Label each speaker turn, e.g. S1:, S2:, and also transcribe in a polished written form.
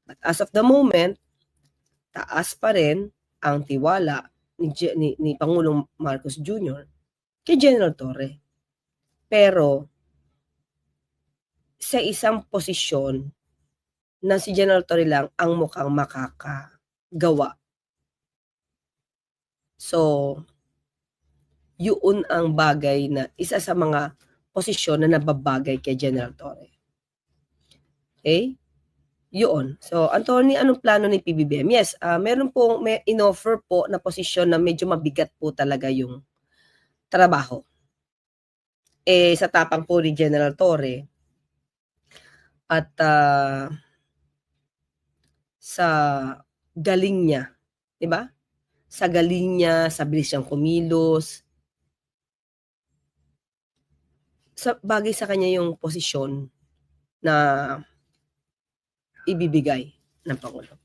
S1: But as of the moment, taas pa rin ang tiwala ni Pangulong Marcos Jr. kay General Torre. Pero sa isang posisyon na si General Torre lang ang mukhang makakagawa. So, yun ang bagay na isa sa mga posisyon na nababagay kay General Torre. Okay? Yun. So, Anthony, anong plano ni PBBM? Yes, meron pong may inoffer po na posisyon na medyo mabigat po talaga yung trabaho. Sa tapang po ni General Torre at sa galing niya, 'di ba? Sa galing niya, sa bilis niyang kumilos. Sa bagay sa kanya yung posisyon na ibibigay ng Pangulo.